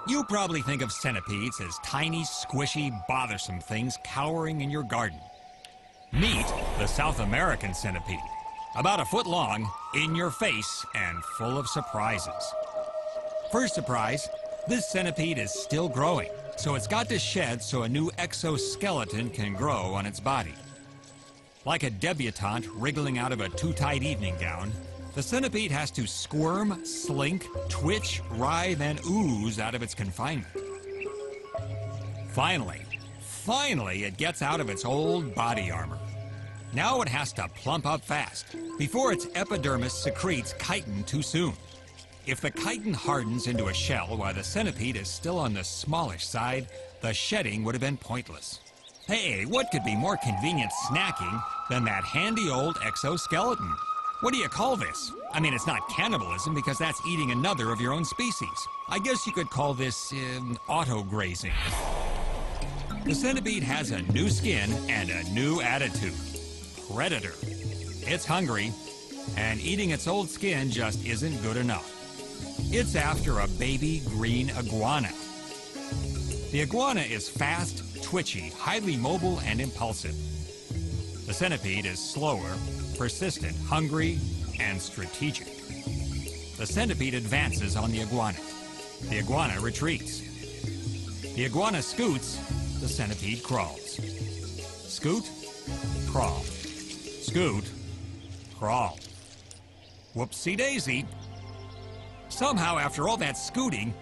You probably think of centipedes as tiny, squishy, bothersome things cowering in your garden. Meet the South American centipede. About a foot long, in your face, and full of surprises. First surprise, this centipede is still growing, so it's got to shed so a new exoskeleton can grow on its body. Like a debutante wriggling out of a too-tight evening gown, the centipede has to squirm, slink, twitch, writhe, and ooze out of its confinement. Finally, it gets out of its old body armor. Now it has to plump up fast before its epidermis secretes chitin too soon. If the chitin hardens into a shell while the centipede is still on the smallish side, the shedding would have been pointless. Hey, what could be more convenient snacking than that handy old exoskeleton? What do you call this? I mean, it's not cannibalism because that's eating another of your own species. I guess you could call this auto-grazing. The centipede has a new skin and a new attitude. Predator. It's hungry, and eating its old skin just isn't good enough. It's after a baby green iguana. The iguana is fast, twitchy, highly mobile, and impulsive. The centipede is slower, persistent, hungry, and strategic. The centipede advances on the iguana. The iguana retreats. The iguana scoots, the centipede crawls. Scoot, crawl. Scoot, crawl. Whoopsie-daisy. Somehow, after all that scooting,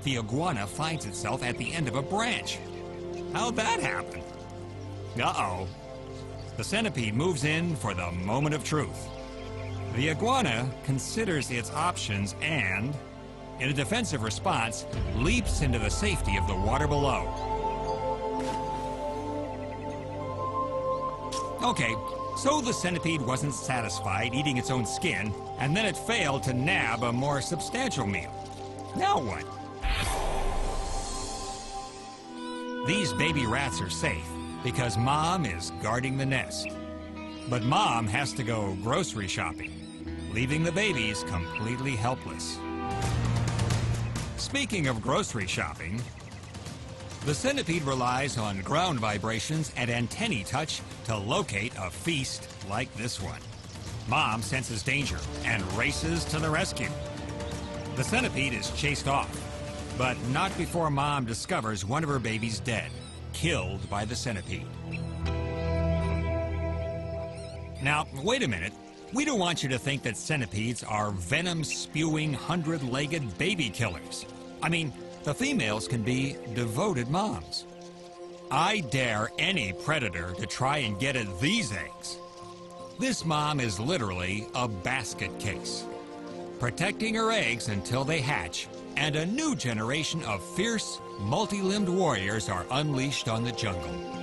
the iguana finds itself at the end of a branch. How'd that happen? Uh-oh. The centipede moves in for the moment of truth. The iguana considers its options and, in a defensive response, leaps into the safety of the water below. Okay, so the centipede wasn't satisfied eating its own skin, and then it failed to nab a more substantial meal. Now what? These baby rats are safe because Mom is guarding the nest. But Mom has to go grocery shopping, leaving the babies completely helpless. Speaking of grocery shopping, the centipede relies on ground vibrations and antennae touch to locate a feast like this one. Mom senses danger and races to the rescue. The centipede is chased off, but not before Mom discovers one of her babies dead, killed by the centipede. Now, wait a minute. We don't want you to think that centipedes are venom-spewing, hundred-legged baby killers. I mean, the females can be devoted moms. I dare any predator to try and get at these eggs. This mom is literally a basket case, protecting her eggs until they hatch, and a new generation of fierce, multi-limbed warriors are unleashed on the jungle.